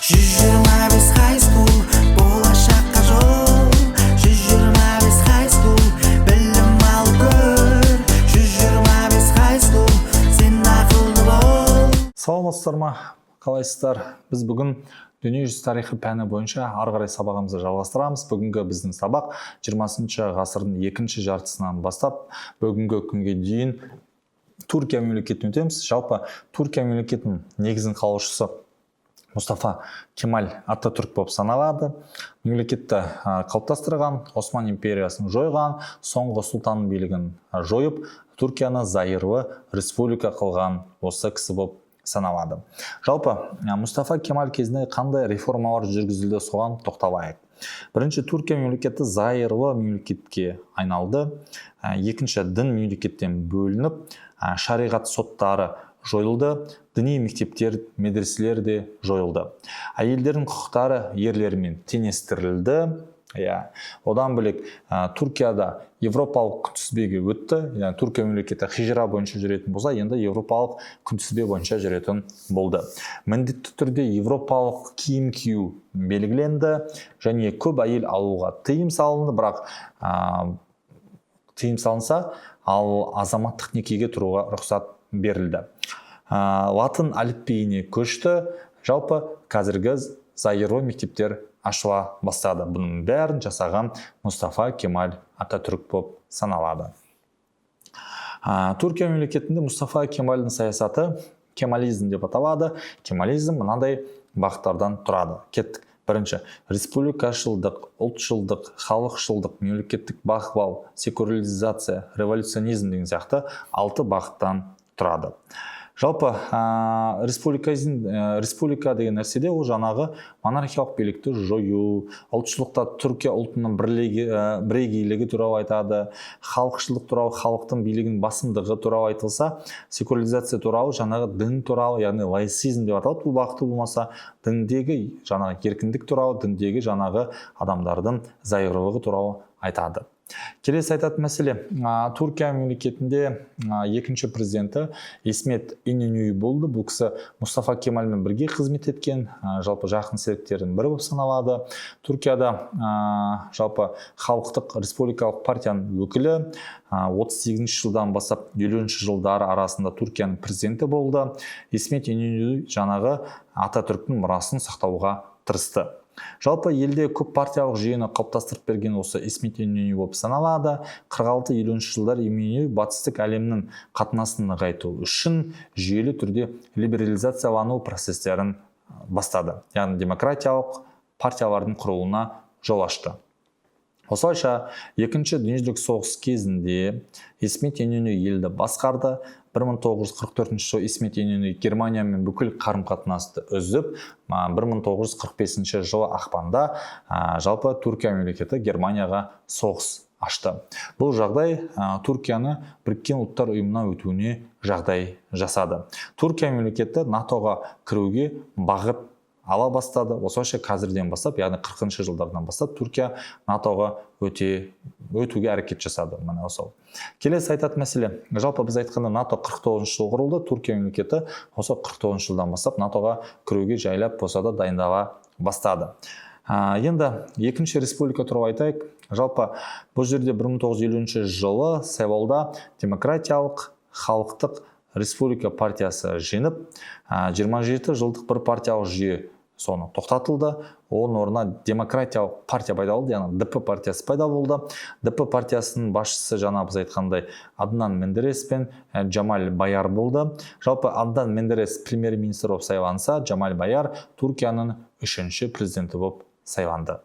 125 high school, болашаққа жол. 125 high school, білім ал көр. 125 high school, сен ақылды бол. Саламатсыздар ма? Қалайсыздар? Біз бүгін дүниежүзі тарихы пәні бойынша ары қарай сабағымызды жалғастырамыз. Бүгінгі біздің сабақ 20 ғасырдың екінші жартысынан бастап бүгінгі күнге дейін Түркия мемлекетін өтеміз. Жалпы Түркия мемлекетінің негізін қалаушысы Мұстафа Кемаль Ататүрк болып саналады. Мемлекетті қалыптастырған, Осман империясын жойған, соңғы сұлтан билігін жойып, Түркияны зайырлы республика қылған осы кісі болып саналады. Жалпы Мұстафа Кемаль кезінде қандай реформалар жүргізілді, соған тоқталайық. Бірінші, Түркия мемлекеті зайырлы мемлекетке айналды. Екінші, дін мемлекеттен бөлініп, шариғат соттары жойылды, діни мектептер, медреселер де жойылды. Әйелдердің құқықтары ерлермен теңестірілді. Одан бөлек Түркияда европалық күнтізбеге өтті. Түркия мемлекеті хижра бойынша жүретін болса, енді европалық күнтізбе бойынша жүретін болды. Міндетті түрде европалық киім кию белгіленді және көп әйел алуға тыйым салынды, бірақ тыйым салынса, ал азаматтық некеге тұруға рұқсат берілді. Латын әліпбиіне көшті. Жалпы қазіргі зайырлы мектептер ашыла бастады. Бұның бәрін жасаған Мұстафа Кемаль Ататүрк болып саналады. Түркия мемлекетінде Мұстафа Кемальдің саясаты кемализм деп аталады. Кемализм мынандай бағыттардан тұрады. Кеттік. Бірінші, республикашылдық, ұлтшылдық, халықшылдық, мемлекеттік бақылау, секуляризация, революционизм деген сияқты 6 бағыттан тұрады. Жалпы республика деген нәрседе ол жаңағы монархиялық билікті жою, ұлтшылықта Түркия ұлтының бірегейлігі туралы айтады, халықшылдық туралы халықтың билігінің басымдығы туралы айтылса, секуляризация туралы жаңағы дін туралы, яғни лаицизм деп аталады. Бұл бағыты болмаса, діндегі жаңағы еркіндік туралы, діндегі жаңағы адамдардың зайырлығы туралы айтады. Келесі айтатын мәселе, Түркия мемлекетінде екінші президенті Исмет İnönü болды. Бұл кісі Мұстафа Кемальмен бірге қызмет еткен, жалпы жақын серіктердің бірі болып саналады. Түркияда жалпы халықтық республикалық партияның өкілі 38 жылдан бастап 50 жылдары арасында Түркияның президенті болды. Исмет İnönü жаңағы Ататүрктің мұрасын сақтауға тырысты. Жалпы елде көп партиялық жүйені қалыптастырып берген осы Исмет İnönü болып саналады. 46-50 жылдар İnönü батыстық әлемнің қатынасын нығайту үшін жүйелі түрде либерализациялану процестерін бастады. Яғни демократиялық партиялардың құрылуына жол ашты. Осылайша, екінші дүниежүзілік соғыс кезінде Исмет İnönü елді басқарды. 1944 жылы Исмет İnönü Германиямен бүкіл қарым-қатынасты үзіп, 1945 жылы ақпанда жалпы Түркия мемлекеті Германияға соғыс ашты. Бұл жағдай Түркияны Біріккен ұлттар ұйымына өтуіне жағдай жасады. Түркия мемлекеті НАТО-ға кіруге бағыт ала бастады. Осылайша қазірден бастап, яғни 40 жылдардан бастап Түркия НАТО-ға өтуге әрекет жасады. Келесі айтатын мәселе, жалпы біз айтқанда НАТО 49 жыл құрылды. Түркия мемлекеті осы 49 жылдан бастап НАТО-ға кіруге жайлап посада дайындала бастады. Енді екінші республика туралы айтайық. Жалпы бұл жерде 1950 жылы сайлауда демократиялық халықтық республика партиясы жеңіп, 27 жылдық бір партиялық жүйе соны тоқтатылды. Оның орнына демократиялық партия пайда болды, яғни ДП партиясы пайда болды. ДП партиясының басшысы жаңа біз айтқандай Аднан Менделес пен Джамаль Байар болды. Жалпы Аднан Менделес премьер-министр болып сайланса, Джамаль Байар Түркияның 3-ші президенті болып сайланды.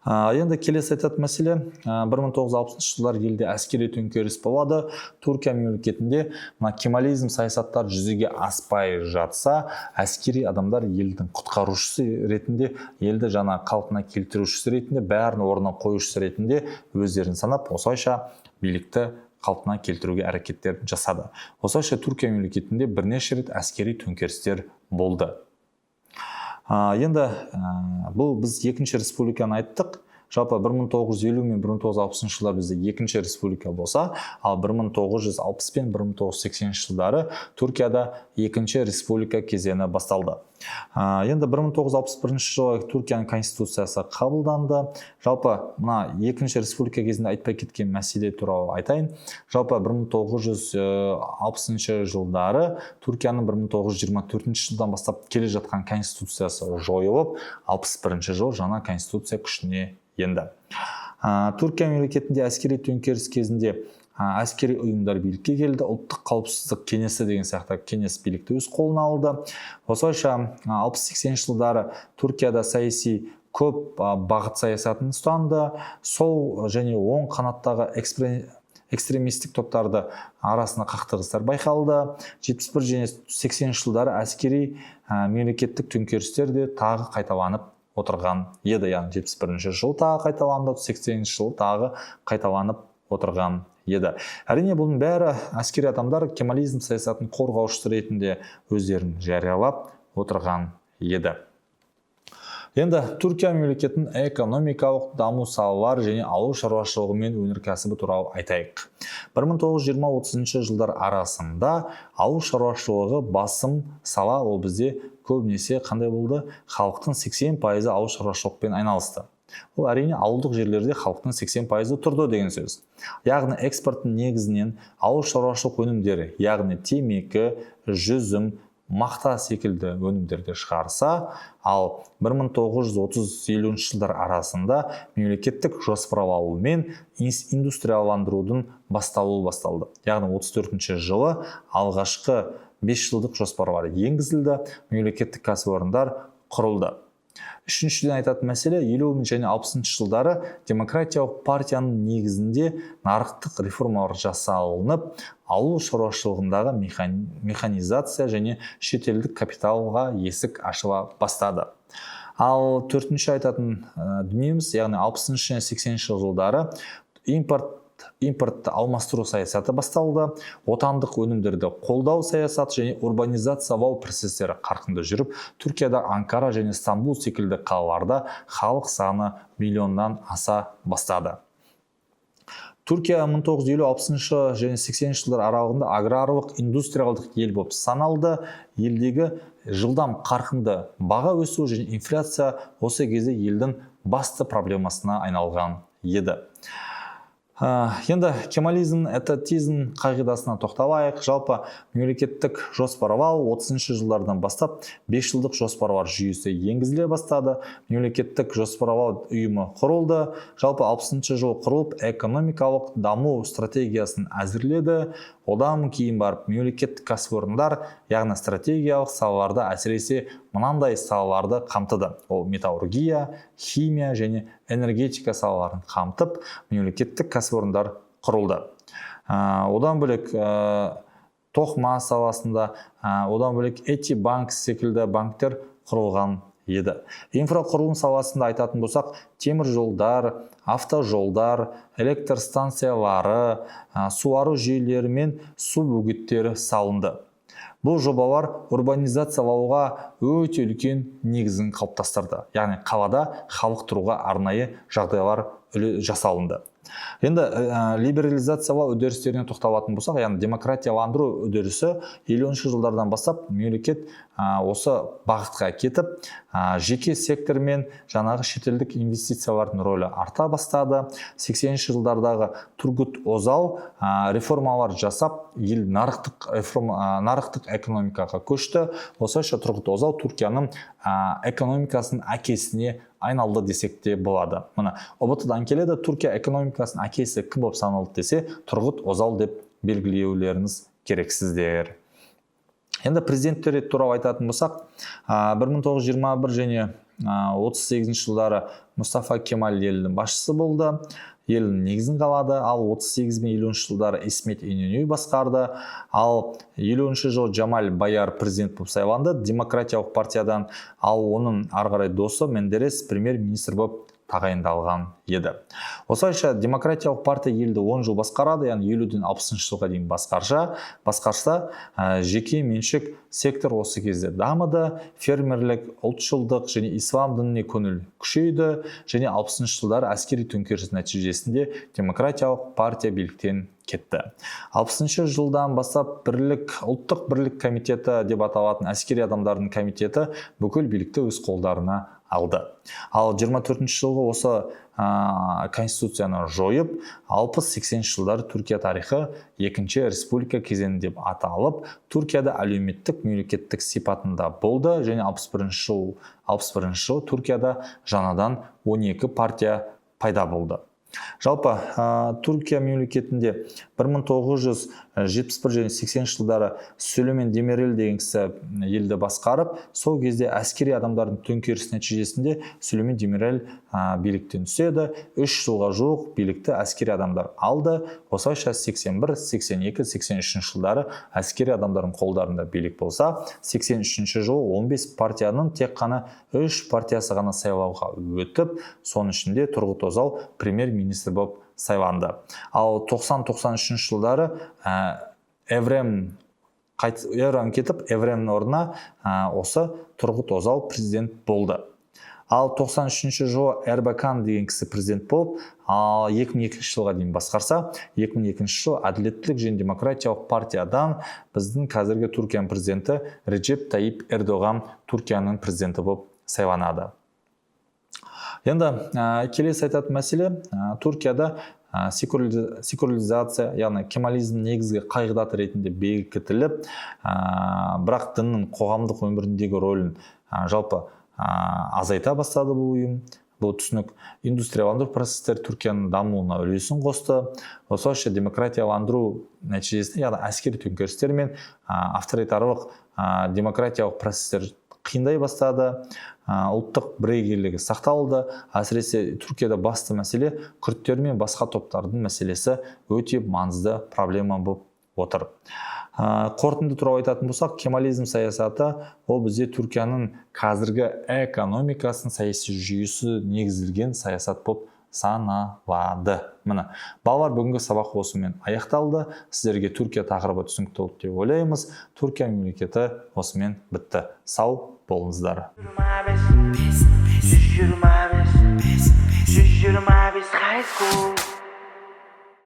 Енді келесі айтатын мәселе, 1960 жылдар елде әскери төңкеріс болады. Түркия мемлекетінде кемализм саясаттар жүзеге аспай жатса, әскери адамдар елдің құтқарушысы ретінде, елді жаңа қалпына келтірушісі ретінде, бәрін орнына қоюшысы ретінде өздерін санап, осылайша билікті қалпына келтіруге әрекеттер жасады. Осылайша Түркия мемлекетінде бірнеше рет әскери төңкерістер болды. Енді бұл біз екінші республиканы айттық. жалпы 1950 мен 1960 жылдар бізде екінші республика болса, ал 1960 пен 1980 жылдары Түркияда екінші республика кезеңі басталды. Енді 1961 жылы Түркияның конституциясы қабылданды. Жалпы мына екінші республика кезінде айтпай кеткен мәселе туралы айтайын. Жалпы 1960 жылдары Түркияның 1924 жылдан бастап келе жатқан конституциясы жойылып, 61 жылы жаңа конституция күшіне енді. Түркия мемлекетінде әскери төңкеріс кезінде әскери ұйымдар билікке келді. Ұлттық қауіпсіздік кеңесі деген сияқты кеңес билікті өз қолына алды. Осылайша 60-80 жылдары Түркияда саяси көп бағыт саясатын ұстанды. Сол және оң қанаттағы экстремистік топтарды арасында қақтығыстар байқалды. 71 және 80 жылдары әскери мемлекеттік төңкерістер де тағы қайталанып отырған еді. Яғни 71 жыл тағы қайталанды, 80 жыл тағы қайталанып отырған еді. Әрине бұның бәрі әскери адамдар кемализм саясатын қорғаушысы ретінде өздерін жариялап отырған еді. Енді Түркия мемлекетінің экономикалық даму салалары және ауыл шаруашылығы мен өнеркәсібі туралы айтайық. 1920-30 жылдар арасында ауыл шаруашылығы басым сала, ол бізде көбінесе қандай болды? Халықтың 80% ауыл шаруашылықпен айналысты. Ол әрине ауылдық жерлерде халықтың 80% тұрды деген сөз. Яғни экспорттың негізінен ауыл шаруашылық өнімдері, яғни темекі, жүзім, мақта секілді өнімдерді шығарса, ал 1930-50 жылдар арасында мемлекеттік жоспарлау мен индустрияландырудың басталды. Яғни 34 жылы алғашқы 5 жылдық жоспарлар енгізілді, мемлекеттік кәсіпорындар құрылды. Үшіншіден айтатын мәселе 50 және 60 жылдары демократиялық партияның негізінде нарықтық реформалар жасалынып, ауыл шаруашылығындағы механизация және шетелдік капиталға есік ашыла бастады. Ал төртінші айтатын дүниеміз, яғни 60 және 80 жылдары импортты алмастыру саясаты басталды. Отандық өнімдерді қолдау саясаты және урбанизациялау процестері қарқынды жүріп, Түркияда Анкара және Стамбул секілді қалаларда халық саны миллионнан аса бастады. Түркия 1950-60 және 80 жылдар аралығында аграрлық индустриалдық ел болып саналды. Елдегі жылдам қарқынды баға өсу және инфляция осы кезде елдің басты проблемасына айналған еді. Енді кемализм, этатизм қағидасына тоқталайық. Жалпы мемлекеттік жоспарлау 30 жылдардан бастап 5 жылдық жоспарлар жүйесі енгізіле бастады. Мемлекеттік жоспарлау ұйымы құрылды. Жалпы 60 жыл құрылып, экономикалық даму стратегиясын әзірледі. Одан кейін барып мемлекеттік кәсіпорындар, яғни стратегиялық салаларда әсіресе мынандай салаларды қамтыды. Ол металлургия, химия және энергетика салаларын қамтып, мемлекеттік кәсіпорындар құрылды. Одан бөлек тоқыма саласында, одан бөлек Этибанк секілді банктер құрылған еді. Инфрақұрылым саласында айтатын болсақ, темір жолдар, автожолдар, электр станциялары, суару жүйелері мен су бөгеттері салынды. Бұл жобалар урбанизациялауға өте үлкен негізін қалыптастырды. Яғни қалада халық тұруға арнайы жағдайлар жасалынды. Енді либерализациялау үдерістеріне тоқталатын болсақ, яғни демократияландыру үдерісі 50 жылдардан бастап мемлекет осы бағытқа кетіп, жеке сектор мен жаңағы шетелдік инвестициялардың рөлі арта бастады. 80 жылдардағы Turgut Özal реформалар жасап, ел нарықтық экономикаға көшті. Осылайша Turgut Özal Түркияның экономикасының әкесіне айналды десек те болады. Мына ұбт-дан келеді, Түркия экономикасының әкесі кім болып саналды десе, Turgut Özal деп белгілеулеріңіз керексіздер. Енді президенттер туралы айтатын болсақ, 1921 және 38 жылдары Мұстафа Кемал елдің басшысы болды. Елдің негізін қалады, ал 38 мен 50 жылдары Исмет Инönü басқарды, ал 50 жыл Джамаль Байар президент болып сайланды демократиялық партиядан, ал оның ары қарай досы Менderes премьер-министр болып тағайындалған еді. Осылайша демократиялық партия елді 10 жыл басқарады, яғни 50-ден 60 жылға дейін басқарса, жеке меншік сектор осы кезде дамыды, фермерлік, ұлтшылдық және ислам дініне көңіл күшейді және 60 жылдары әскери төңкеріс нәтижесінде демократиялық партия биліктен кетті. 60 жылдан бастап ұлттық бірлік комитеті деп аталатын әскери адамдардың комитеті бүкіл билікті өз қолдарына алды. Ал 24 жылғы осы конституцияны жойып, 60-80 жылдары Түркия тарихы екінші республика кезеңі деп аталып, Түркияда әлеуметтік мемлекеттік сипатында болды және 61 жыл Түркияда жаңадан 12 партия пайда болды. Жалпы Түркия мемлекетінде 1971 және 80 жылдары Сүлеймен Демирел деген кісі елді басқарып, сол кезде әскери адамдардың төңкеріс нәтижесінде Сүлеймен Демирел биліктен түседі. 3 жылға жуық билікті әскери адамдар алды. Осылайша 81, 82, 83 жылдары әскери адамдардың қолдарында билік болса, 83 жылы 15 партияның тек қана 3 партиясы ғана сайлауға өтіп, соның ішінде Тұрғыт Озал премьер-министр болып сайланды. Ал 90-93 жылдары Еврем кетіп, Евремнің орнына осы Тұрғыт Озал президент болды. Ал 93 жылы Эрбакан деген кісі президент болып, 2002 жылға дейін басқарса, 2002 жылы Әділеттілік және демократиялық партиядан біздің қазіргі Түркияның президенті Реджеп Тайип Эрдоған Түркияның президенті болып сайланады. Енді келесі айтатын мәселе, Түркияда секуляризация, яғни кемализм негізгі қағидаты ретінде бекітіліп, бірақ діннің қоғамдық өміріндегі рөлін жалпы азайта бастады бұл ұйым. Бұл түсінік индустрияландыру процестер Түркияның дамуына үлесін қосты. Осылайша демократияландыру нәтижесінде, яғни әскери төңкерістер мен авторитарлық демократиялық процестер қиындай бастады. Ұлттық бірегейлігі сақталды. Әсіресе Түркияда басты мәселе күрдтер мен басқа топтардың мәселесі өте маңызды проблема болып отыр. Қорытынды туралы айтатын болсақ, кемализм саясаты ол бізде Түркияның қазіргі экономикасының саяси жүйесі негізделген саясат болып саналады. Міне, балалар, бүгінгі сабақ осымен аяқталды. Сіздерге Түркия тақырыбы түсінікті болды деп ойлаймыз. Түркия мемлекеті осымен бітті. Сау болыңыздар. 125 high school.